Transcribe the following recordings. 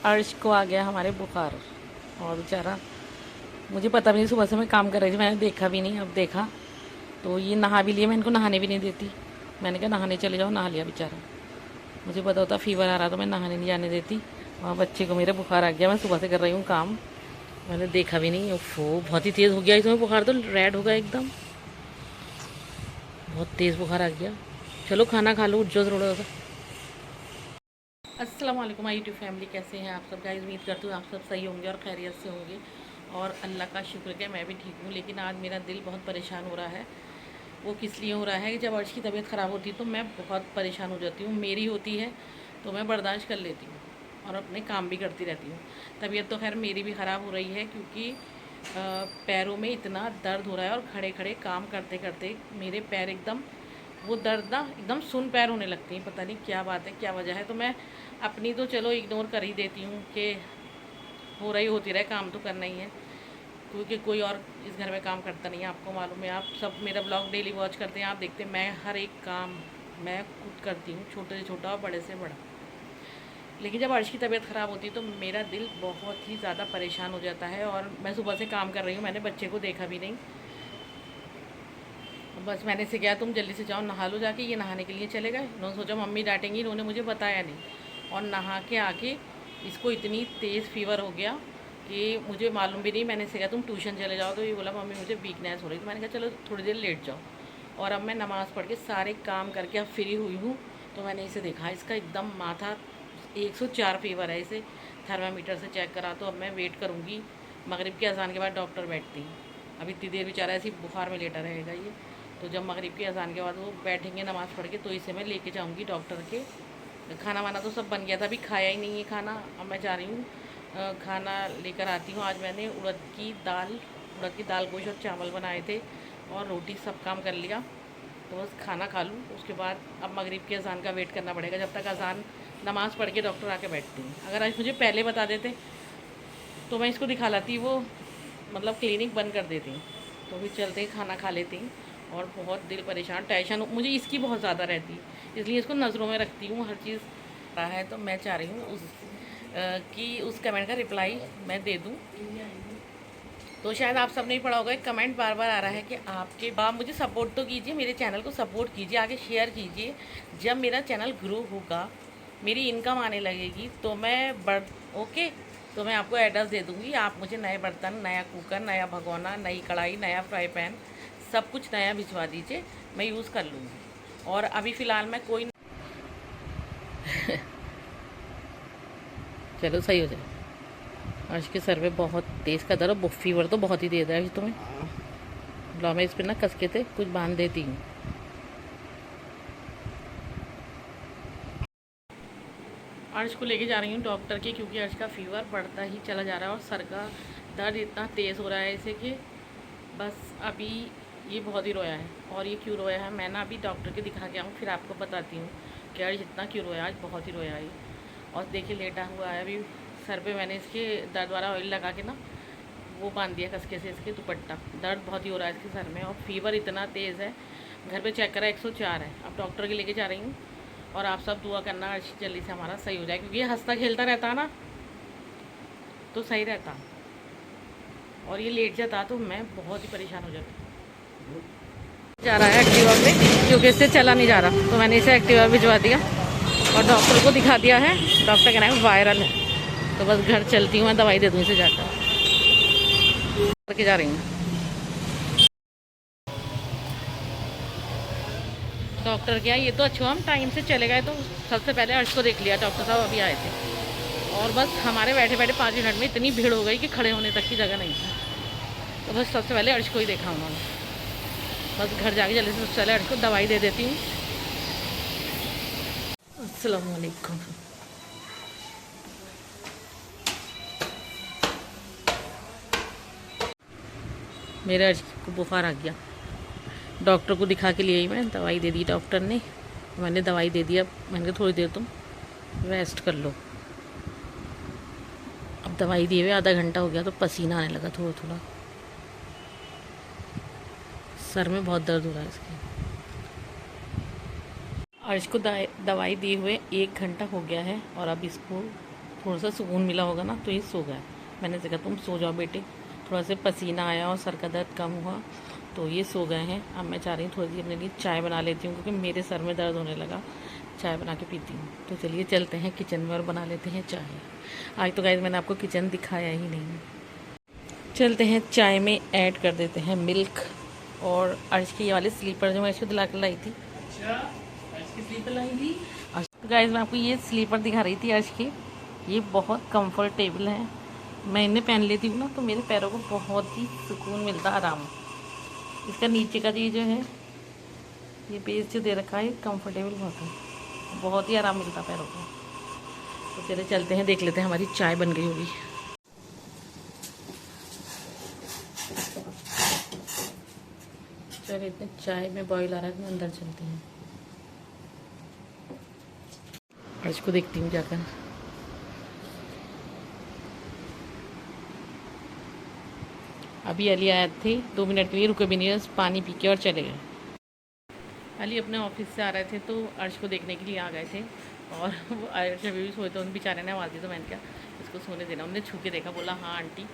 अर्श को आ गया हमारे बुखार। और बेचारा, मुझे पता भी नहीं, सुबह से मैं काम कर रही थी, मैंने देखा भी नहीं। अब देखा तो ये नहा भी लिया, मैं इनको नहाने भी नहीं देती। मैंने कहा नहाने चले जाओ, नहा लिया बेचारा। मुझे पता होता फीवर आ रहा तो मैं नहाने नहीं जाने देती। वहाँ बच्चे को मेरे बुखार आ गया, मैं सुबह से कर रही हूँ काम, मैंने देखा भी नहीं। ओफो, बहुत ही तेज़ हो गया इसमें बुखार, तो रेड हो गया एकदम, बहुत तेज़ बुखार आ गया। चलो खाना खा लो, उठ जाओ थोड़ा सा। अस्सलाम वालेकुम माय यूट्यूब फैमिली, कैसे हैं आप सब गाइस। उम्मीद करती हूँ आप सब सही होंगे और खैरियत से होंगे, और अल्लाह का शुक्र है मैं भी ठीक हूँ। लेकिन आज मेरा दिल बहुत परेशान हो रहा है। वो किस लिए हो रहा है कि जब अर्श की तबीयत ख़राब होती है तो मैं बहुत परेशान हो जाती हूँ। मेरी होती है तो मैं बर्दाश्त कर लेती हूँ और अपने काम भी करती रहती हूँ। तबीयत तो खैर मेरी भी ख़राब हो रही है, क्योंकि पैरों में इतना दर्द हो रहा है, और खड़े खड़े काम करते करते मेरे पैर एकदम, वो दर्द ना एकदम सुन पैर होने लगती हैं। पता नहीं क्या बात है, क्या वजह है। तो मैं अपनी तो चलो इग्नोर कर ही देती हूँ कि हो रही होती रहे, काम तो करना ही है, क्योंकि कोई और इस घर में काम करता नहीं है। आपको मालूम है, आप सब मेरा ब्लॉग डेली वॉच करते हैं, आप देखते हैं मैं हर एक काम मैं खुद करती हूँ, छोटे से छोटा और बड़े से बड़ा। लेकिन जब अर्श की तबीयत ख़राब होती है तो मेरा दिल बहुत ही ज़्यादा परेशान हो जाता है। और मैं सुबह से काम कर रही हूँ, मैंने बच्चे को देखा भी नहीं। बस मैंने से कहा तुम जल्दी से जाओ नहा लो जाके। ये नहाने के लिए चले गए, उन्होंने सोचा मम्मी डांटेंगी, इन्होंने मुझे बताया नहीं। और नहा के आके इसको इतनी तेज़ फीवर हो गया कि मुझे मालूम भी नहीं। मैंने से कहा तुम ट्यूशन चले जाओ, तो ये बोला मम्मी मुझे वीकनेस हो रही। तो मैंने कहा चलो थोड़ी देर लेट जाओ। और अब मैं नमाज़ पढ़ के सारे काम करके अब फ्री हुई हूँ, तो मैंने इसे देखा, इसका एकदम माथा 104 फीवर है। इसे थर्मामीटर से चेक करा, तो अब मैं वेट करूँगी मगरिब की अजान के बाद डॉक्टर बैठती। अब इतनी देर बेचारा ऐसी बुखार में लेटा रहेगा ये। तो जब मगरिब की अजान के बाद वो बैठेंगे नमाज़ पढ़ के, तो इसे मैं लेके जाऊँगी डॉक्टर के। खाना वाना तो सब बन गया था, अभी खाया ही नहीं है खाना। अब मैं जा रही हूँ खाना लेकर आती हूँ। आज मैंने उड़द की दाल गोश्त और चावल बनाए थे, और रोटी, सब काम कर लिया। तो बस खाना खा लूँ, उसके बाद अब मगरिब की अजान का वेट करना पड़ेगा, जब तक अजान नमाज़ पढ़ के डॉक्टर आके बैठती हैं। अगर आज मुझे पहले बता देते तो मैं इसको दिखा लाती, वो मतलब क्लिनिक बंद कर देती। तो फिर चलते ही खाना खा लेती। और बहुत दिल परेशान, टेंशन मुझे इसकी बहुत ज़्यादा रहती, इसलिए इसको नज़रों में रखती हूँ हर चीज़ रहा है। तो मैं चाह रही हूँ कि उस कमेंट का रिप्लाई मैं दे दूँ। तो शायद आप सब नहीं पढ़ा होगा, एक कमेंट बार बार आ रहा है कि आप मुझे सपोर्ट तो कीजिए, मेरे चैनल को सपोर्ट कीजिए, आगे शेयर कीजिए। जब मेरा चैनल ग्रो होगा, मेरी इनकम आने लगेगी, तो मैं ओके, तो मैं आपको एड्रेस दे दूँगी। आप मुझे नए बर्तन, नया कुकर, नया भगोना, नई कढ़ाई, नया फ्राई पैन, सब कुछ नया भिजवा दीजिए, मैं यूज़ कर लूँगी। और अभी फ़िलहाल मैं कोई चलो सही हो जाए। आज के सर में बहुत तेज़ का दर्द, फीवर तो बहुत ही तेज़ है आज तुम्हें। लो मैं इस पर ना कस के थे कुछ बांध देती हूँ। अर्श को लेके जा रही हूँ डॉक्टर के, क्योंकि अर्श का फीवर बढ़ता ही चला जा रहा है, और सर का दर्द इतना तेज़ हो रहा है इसे कि बस अभी ये बहुत ही रोया है। और ये क्यों रोया है, मैं ना अभी डॉक्टर के दिखा के आऊँ, फिर आपको बताती हूँ कि अर्श इतना क्यों रोया, आज बहुत ही रोया है। और देखिए लेटा हुआ है अभी, सर पे मैंने इसके दर्द वाला ऑयल लगा के ना वो बांध दिया कसके से इसके दुपट्टा। दर्द बहुत ही हो रहा है इसके सर में, और फीवर इतना तेज़ है, घर पे चेक करा 104 है। अब डॉक्टर के लेके जा रही हूँ, और आप सब दुआ करना अर्श जल्दी से हमारा सही हो जाए, क्योंकि ये हंसता खेलता रहता ना तो सही रहता, और ये लेट जाता तो मैं बहुत ही परेशान हो जाती। जा रहा है एक्टिवा पे, क्योंकि इससे चला नहीं जा रहा, तो मैंने इसे एक्टिवा भिजवा दिया और डॉक्टर को दिखा दिया है। डॉक्टर कहना है वायरल है, तो बस घर चलती हूँ, मैं दवाई दे दूँ इसे जाकर करके जा रही हूँ। डॉक्टर क्या, ये तो अच्छा हम टाइम से चले गए, तो सबसे पहले अर्श को देख लिया, डॉक्टर साहब अभी आए थे। और बस हमारे बैठे बैठे 5 मिनट में इतनी भीड़ हो गई कि खड़े होने तक की जगह नहीं थी। तो बस सबसे पहले अर्श को ही देखा उन्होंने। बस घर जाके जल्दी से सबसे पहले अर्श को दवाई दे देती हूँ। अस्सलाम वालेकुम। मेरे अर्श को बुखार आ गया, डॉक्टर को दिखा के लिए ही मैं दवाई दे दी डॉक्टर ने। मैंने दवाई दे दी, अब मैंने कहा थोड़ी देर तुम रेस्ट कर लो। अब दवाई दिए हुए आधा घंटा हो गया, तो पसीना आने लगा थोड़ा थोड़ा, सर में बहुत दर्द हो रहा है इसके। अर्श को दवाई दिए हुए 1 घंटा हो गया है, और अब इसको थोड़ा सा सुकून मिला होगा ना, तो ये सो गया। मैंने कहा तुम सो जाओ बेटे, थोड़ा सा पसीना आया और सर का दर्द कम हुआ तो ये सो गए हैं। अब मैं चाह रही हूँ थोड़ी सी अपने लिए चाय बना लेती हूँ, क्योंकि मेरे सर में दर्द होने लगा। चाय बना के पीती हूँ। तो चलिए चलते हैं किचन में और बना लेते हैं चाय। आज तो गाइस मैंने आपको किचन दिखाया ही नहीं। चलते हैं चाय में ऐड कर देते हैं मिल्क और अर्श की ये वाले स्लीपर जो मैं इसको दिला कर लाई थी। अच्छा, अर्श की स्लीपर लाई थी। तो गाइस मैं आपको ये स्लीपर दिखा रही थी अर्श की। ये बहुत कंफर्टेबल है। मैं इन्हें पहन लेती हूँ ना तो मेरे पैरों को बहुत ही सुकून मिलता, आराम। इसका नीचे का ये जो है, ये बेस जो दे रखा है, कंफर्टेबल बहुत ही आराम मिलता पैरों को। तो चले चलते हैं, देख लेते हैं हमारी चाय बन गई होगी। चलिए इतने चाय में बॉईल आ रहा है, अंदर चलते हैं। आज को देखती हूँ जाकर। अभी अली आए थे, 2 मिनट के लिए रुके भी नहीं, पानी पी के और चले गए। अली अपने ऑफिस से आ रहे थे तो अर्श को देखने के लिए आ गए थे, और वो अर्श अभी भी सोए थे। उन बेचारे ने आवाज़ दी तो मैंने क्या इसको सोने देना। उन्हें छू के देखा, बोला हाँ आंटी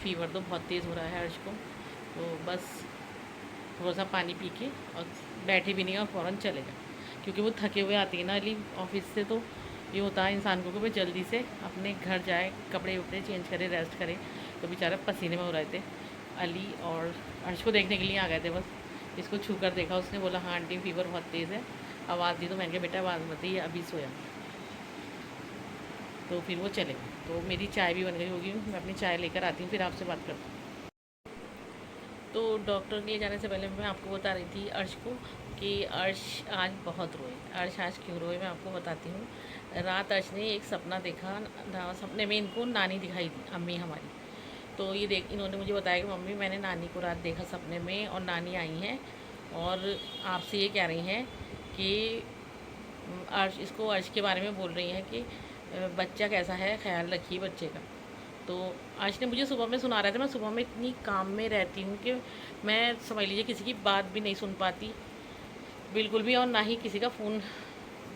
फीवर तो बहुत तेज़ हो रहा है अर्श को। तो बस थोड़ा सा पानी पी के और बैठे भी नहीं और फ़ौरन चले गए, क्योंकि वो थके हुए आती है ना अली ऑफिस से। तो ये होता है इंसान को कि भाई जल्दी से अपने घर जाए, कपड़े उपड़े चेंज करे, रेस्ट करे। तो बेचारा पसीने में हो रहे थे। अली और अर्श को देखने के लिए आ गए थे बस। इसको छू कर देखा, उसने बोला हाँ आंटी फीवर बहुत तेज़ है। आवाज़ दी तो मैंने कहा बेटा आवाज़ मत दी, अभी सोया। तो फिर वो चले गए। तो मेरी चाय भी बन गई होगी, मैं अपनी चाय लेकर आती हूँ, फिर आपसे बात करती हूँ। तो डॉक्टर के लिए जाने से पहले मैं आपको बता रही थी अर्श को कि अर्श आज बहुत रोए। अर्श आज क्यों रोए मैं आपको बताती हूँ। रात अर्श ने एक सपना देखा, सपने में इनको नानी दिखाई दी, अम्मी हमारी। तो ये इन्होंने मुझे बताया कि मम्मी मैंने नानी को रात देखा सपने में, और नानी आई हैं और आपसे ये कह रही हैं कि अर्श के बारे में बोल रही हैं कि बच्चा कैसा है, ख्याल रखिए बच्चे का। तो अर्श ने मुझे सुबह में सुना रहा था। मैं सुबह में इतनी काम में रहती हूँ कि मैं समझ लीजिए किसी की बात भी नहीं सुन पाती बिल्कुल भी, और ना ही किसी का फ़ोन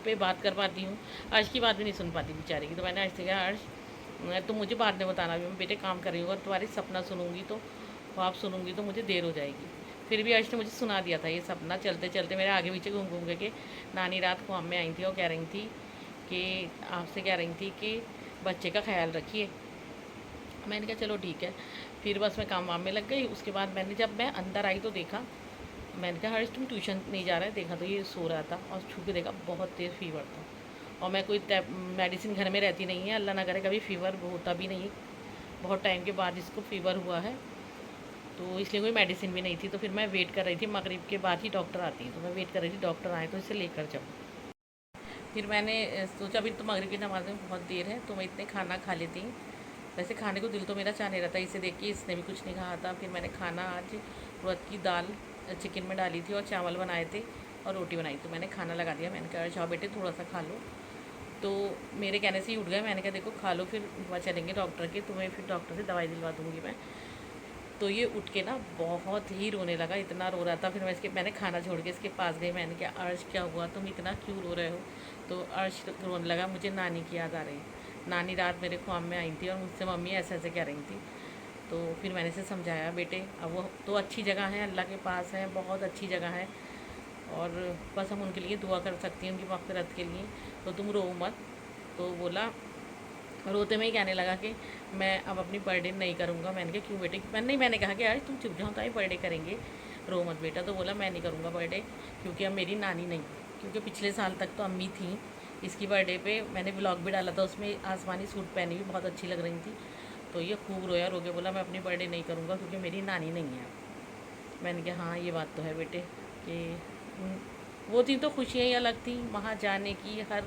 पे बात कर पाती हूँ। अर्श की बात भी नहीं सुन पाती बेचारे की। तो मैंने अर्श से कहा अर्श तुम मुझे बाद में बताना, भी मैं बेटे काम कर रही हूँ, और तुम्हारी सपना सुनूंगी तो आप सुनूंगी तो मुझे देर हो जाएगी। फिर भी अर्श ने मुझे सुना दिया था ये सपना। चलते चलते मेरे आगे पीछे घूम घूम के नानी रात को में आई थी और कह रही थी कि आपसे कह रही थी कि बच्चे का ख्याल रखिए। मैंने कहा चलो ठीक है। फिर बस मैं काम वाम में लग गई। उसके बाद जब मैं अंदर आई तो देखा, मैंने कहा हर्ष तुम ट्यूशन नहीं जा रहा है। देखा तो ये सो रहा था, और छू के देखा बहुत तेज़ फीवर था। और मैं कोई मेडिसिन घर में रहती नहीं है, अल्लाह ना करे कभी फीवर होता भी नहीं। बहुत टाइम के बाद इसको फीवर हुआ है, तो इसलिए कोई मेडिसिन भी नहीं थी। तो फिर मैं वेट कर रही थी, मगरिब के बाद ही डॉक्टर आती है, तो मैं वेट कर रही थी डॉक्टर आए तो इसे लेकर जाऊँ। फिर मैंने सोचा अभी तो मगरिब की नमाज में बहुत देर है, तो मैं इतने खाना खा लेती हूँ। वैसे खाने को दिल तो मेरा चाह नहीं रहा था, इसे देख के इसने भी कुछ नहीं कहा था। फिर मैंने खाना आज उड़द की दाल चिकन में डाली थी और चावल बनाए थे और रोटी बनाई। तो मैंने खाना लगा दिया। मैंने कहा जाओ बेटे थोड़ा सा खा लो। तो मेरे कहने से ही उठ गए। मैंने कहा देखो खा लो, फिर वहाँ चलेंगे डॉक्टर के, तुम्हें फिर डॉक्टर से दवाई दिलवा दूँगी मैं। तो ये उठ के ना बहुत ही रोने लगा, इतना रो रहा था। फिर मैंने खाना छोड़ के इसके पास गई। मैंने कहा अर्श क्या हुआ, तुम इतना क्यों रो रहे हो। तो अर्श रोने लगा, मुझे नानी की याद आ रही है। नानी रात मेरे ख्वाब में आई थी और मुझसे मम्मी ऐसे ऐसे कह रही थी। तो फिर मैंने इसे समझाया बेटे अब वो तो अच्छी जगह है, अल्लाह के पास है, बहुत अच्छी जगह है, और बस हम उनके लिए दुआ कर सकती हैं, उनकी मग़फ़िरत के लिए। तो तुम रो मत। तो बोला, रोते में ही कहने लगा कि मैं अब अपनी बर्थडे नहीं करूँगा। मैंने कहा क्यों बेटे। मैंने कहा कि यार तुम चुप जाओ तो ही बर्थडे करेंगे, रो मत बेटा। तो बोला मैं नहीं करूँगा बर्थडे, क्योंकि अब मेरी नानी नहीं, क्योंकि पिछले साल तक तो अम्मी थी। इसकी बर्थडे पे मैंने व्लॉग भी डाला था, उसमें आसमानी सूट पहनी हुई बहुत अच्छी लग रही थी। तो ये खूब रोया, रो के बोला मैं अपनी बर्थडे नहीं करूँगा क्योंकि मेरी नानी नहीं है। मैंने कहा हाँ ये बात तो है बेटे, कि वो थी तो खुशियाँ ही अलग थी, वहाँ जाने की हर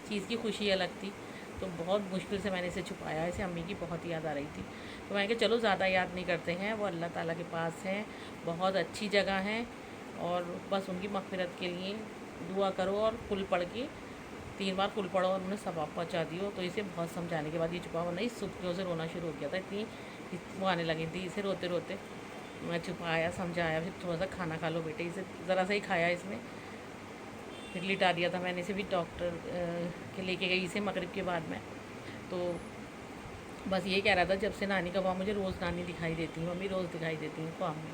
चीज़ की खुशी अलग थी। तो बहुत मुश्किल से मैंने इसे छुपाया। इसे अम्मी की बहुत याद आ रही थी। तो मैंने कहा चलो ज़्यादा याद नहीं करते हैं, वो अल्लाह ताला के पास हैं, बहुत अच्छी जगह है, और बस उनकी मग़फ़िरत के लिए दुआ करो। और कुल पढ़ के 3 बार कुल पढ़ो और उन्हें सवाब पहुँचा दियो। तो इसे बहुत समझाने के बाद ये छुपा, नहीं सुबह से रोना शुरू हो गया था, इतनी वो आने लगी थी इसे रोते रोते। मैं छुपाया, समझाया, फिर थोड़ा सा खाना खा लो बेटे, इसे ज़रा सा ही खाया इसने, फिर लिटा दिया था मैंने इसे भी। डॉक्टर के लेके गई इसे मगरिब के बाद में। तो बस ये कह रहा था, जब से नानी का वहाँ मुझे रोज़ नानी दिखाई देती है, मम्मी रोज़ दिखाई देती है ख्वाब में।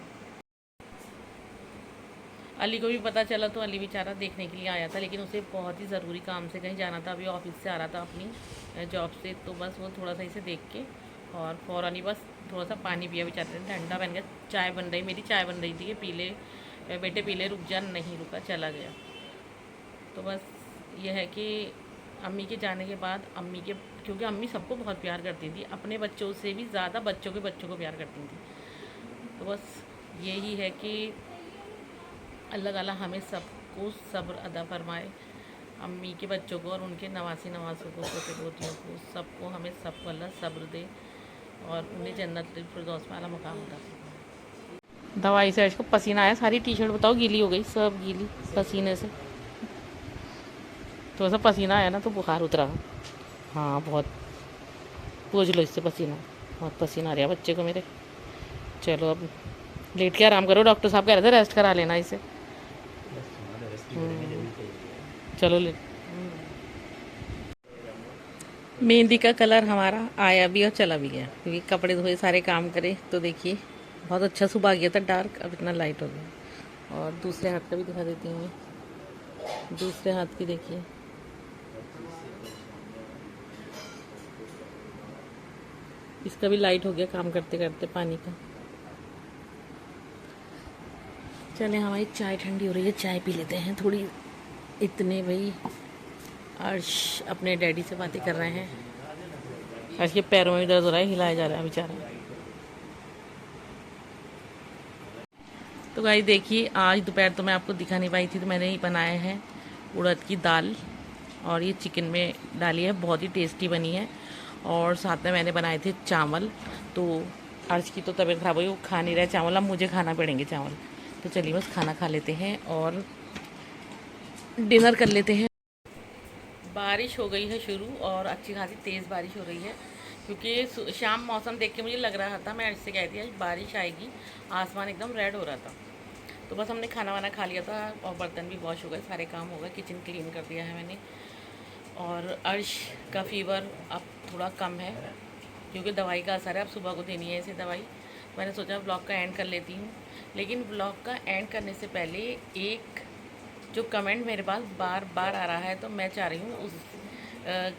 अली को भी पता चला तो अली बेचारा देखने के लिए आया था, लेकिन उसे बहुत ही ज़रूरी काम से कहीं जाना था, अभी ऑफिस से आ रहा था अपनी जॉब से, तो बस वो थोड़ा सा इसे देख के और फ़ौरन ही बस थोड़ा सा पानी पिया बेचारे ने, ठंडा बन गया। चाय बन रही, मेरी चाय बन रही थी कि पी ले बेटे पी ले, रुक जा, नहीं रुका, चला गया। तो बस ये है कि अम्मी के जाने के बाद अम्मी के, क्योंकि अम्मी सबको बहुत प्यार करती थी, अपने बच्चों से भी ज़्यादा बच्चों के बच्चों को प्यार करती थी। तो बस यही है कि अल्लाह ताला हमें सबको सब्र अदा फरमाए, अम्मी के बच्चों को और उनके नवासी नवासों को, पोते पोतियों को, सबको, हमें सबको अल्लाह सब्र दे और उन्हें जन्नतुल फिरदौस में आला मुकाम अता फरमाए। दवाई से इसको पसीना आया, सारी टी शर्ट बताओ गीली हो गई, सब गीली पसीने से। थोड़ा सा पसीना आया ना तो बुखार उतरा। हाँ बहुत, पूछ लो इससे पसीना, बहुत पसीना आ रहा है बच्चे को मेरे। चलो अब लेट के आराम करो, डॉक्टर साहब कह रहे थे रेस्ट करा लेना इसे। चलो ले। मेहंदी का कलर हमारा आया भी और चला भी गया, क्योंकि कपड़े धोए, सारे काम करे, तो देखिए बहुत अच्छा सुबह गया था डार्क, अब इतना लाइट हो गया। और दूसरे हाथ का भी दिखा देती हूँ मैं, दूसरे हाथ की देखिए, इसका भी लाइट हो गया काम करते करते पानी का। चले हमारी चाय ठंडी हो रही है, चाय पी लेते हैं थोड़ी। इतने भाई अर्श अपने डैडी से बातें कर रहे हैं, अर्श के पैरों में भी दर्द हो रहा है, हिलाया जा रहा है बेचारा। तो गाइस देखिए, आज दोपहर तो मैं आपको दिखा नहीं पाई थी, तो मैंने ही बनाया है उड़द की दाल और ये चिकन में डाली है, बहुत ही टेस्टी बनी है। और साथ में मैंने बनाए थे चावल, तो अर्श की तो तबीयत ख़राब हुई, वो खा नहीं रहा चावल, अब मुझे खाना पड़ेंगे चावल। तो चलिए बस खाना खा लेते हैं और डिनर कर लेते हैं। बारिश हो गई है शुरू और अच्छी खासी तेज़ बारिश हो रही है, क्योंकि शाम मौसम देख के मुझे लग रहा था, मैं इससे कहती आज बारिश आएगी, आसमान एकदम रेड हो रहा था। तो बस हमने खाना वाना खा लिया था और बर्तन भी वॉश हो गए, सारे काम हो गए, किचन क्लीन कर दिया है मैंने। और अर्श का फ़ीवर अब थोड़ा कम है, क्योंकि दवाई का असर है, अब सुबह को देनी है इसे दवाई। मैंने सोचा ब्लॉग का एंड कर लेती हूँ, लेकिन ब्लॉग का एंड करने से पहले एक जो कमेंट मेरे पास बार बार आ रहा है, तो मैं चाह रही हूँ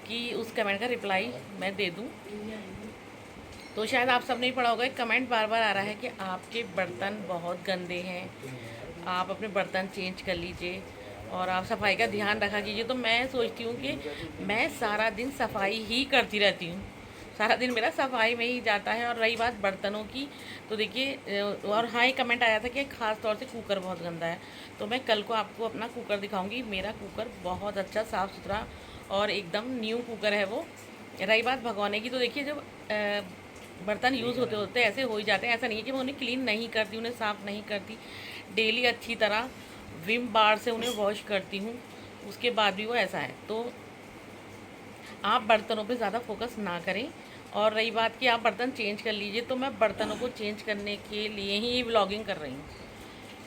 कि उस कमेंट का रिप्लाई मैं दे दूँ। तो शायद आप सब ने पढ़ा होगा, एक कमेंट बार बार आ रहा है कि आपके बर्तन बहुत गंदे हैं, आप अपने बर्तन चेंज कर लीजिए और आप सफाई का ध्यान रखा कीजिए। तो मैं सोचती हूँ कि मैं सारा दिन सफाई ही करती रहती हूँ, सारा दिन मेरा सफाई में ही जाता है। और रही बात बर्तनों की, तो देखिए, और हाँ एक कमेंट आया था कि ख़ास तौर से कुकर बहुत गंदा है, तो मैं कल को आपको अपना कुकर दिखाऊंगी। मेरा कुकर बहुत अच्छा साफ़ सुथरा और एकदम न्यू कुकर है वो। रही बात भगोने की, तो देखिए जब बर्तन यूज़ होते होते ऐसे हो ही जाते हैं, ऐसा नहीं है कि मैं उन्हें क्लीन नहीं करती, उन्हें साफ़ नहीं करती, डेली अच्छी तरह विम बार से उन्हें वॉश करती हूँ, उसके बाद भी वो ऐसा है। तो आप बर्तनों पे ज़्यादा फोकस ना करें। और रही बात कि आप बर्तन चेंज कर लीजिए, तो मैं बर्तनों को चेंज करने के लिए ही व्लॉगिंग कर रही हूँ।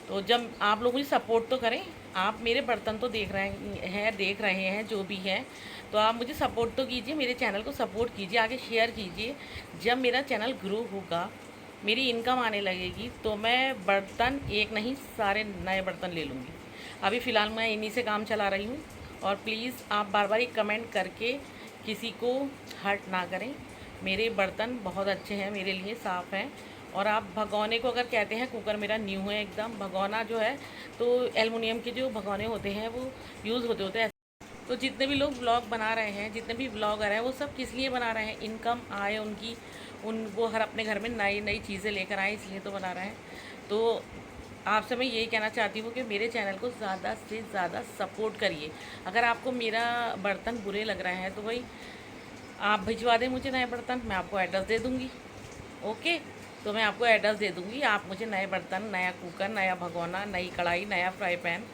तो जब आप लोग मुझे सपोर्ट तो करें, आप मेरे बर्तन तो देख रहे हैं जो भी है, तो आप मुझे सपोर्ट तो कीजिए, मेरे चैनल को सपोर्ट कीजिए, आगे शेयर कीजिए। जब मेरा चैनल ग्रो होगा, मेरी इनकम आने लगेगी, तो मैं बर्तन एक नहीं सारे नए बर्तन ले लूँगी। अभी फ़िलहाल मैं इन्हीं से काम चला रही हूँ। और प्लीज़ आप बार बार एक कमेंट करके किसी को हर्ट ना करें, मेरे बर्तन बहुत अच्छे हैं, मेरे लिए साफ़ हैं। और आप भगोने को अगर कहते हैं, कुकर मेरा न्यू है एकदम, भगोना जो है तो एलुमिनियम के जो भगोने होते हैं वो यूज़ होते हैं। तो जितने भी लोग व्लॉग बना रहे हैं, जितने भी व्लॉगर हैं, वो सब किस लिए बना रहे हैं, इनकम आए उनकी, वो हर अपने घर में नई नई चीज़ें लेकर आए, इसलिए तो बना रहे हैं। तो आपसे मैं यही कहना चाहती हूँ कि मेरे चैनल को ज़्यादा से ज़्यादा सपोर्ट करिए। अगर आपको मेरा बर्तन बुरे लग रहे हैं तो भाई आप भिजवा दें मुझे नए बर्तन, मैं आपको एड्रेस दे दूँगी। ओके, तो मैं आपको एड्रेस दे दूँगी, आप मुझे नए बर्तन, नया कुकर, नया भगोना, नई कढ़ाई, नया फ्राई पैन,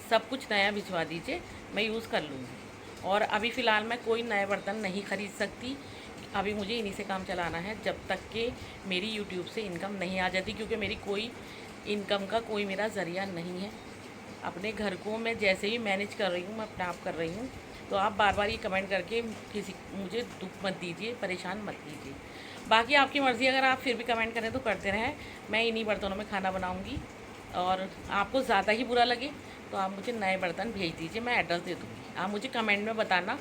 सब कुछ नया भिजवा दीजिए, मैं यूज़ कर लूँगी। और अभी फ़िलहाल मैं कोई नए बर्तन नहीं ख़रीद सकती, अभी मुझे इन्हीं से काम चलाना है, जब तक कि मेरी यूट्यूब से इनकम नहीं आ जाती, क्योंकि मेरी कोई इनकम का कोई मेरा ज़रिया नहीं है। अपने घर को मैं जैसे ही मैनेज कर रही हूँ, मैं अपने आप कर रही हूँ। तो आप बार बार ये कमेंट करके मुझे दुख मत दीजिए, परेशान मत कीजिए। बाकी आपकी मर्ज़ी, अगर आप फिर भी कमेंट करें तो करते रहें। मैं इन्हीं बर्तनों में खाना बनाऊँगी, और आपको ज़्यादा ही बुरा लगे तो आप मुझे नए बर्तन भेज दीजिए, मैं एड्रेस दे दूँगी। आप मुझे कमेंट में बताना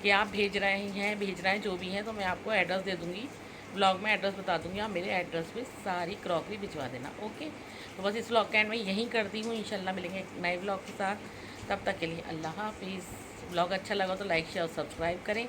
कि आप भेज रहे हैं जो भी हैं, तो मैं आपको एड्रेस दे दूँगी, ब्लॉग में एड्रेस बता दूँगी, आप मेरे एड्रेस पे सारी क्रॉकरी भिजवा देना। ओके, तो बस इस ब्लॉग का एंड मैं यहीं करती हूँ। इंशाल्लाह मिलेंगे एक नए ब्लॉग के साथ, तब तक के लिए अल्लाह हाफिज़। ब्लॉग अच्छा लगा तो लाइक शेयर और सब्सक्राइब करें।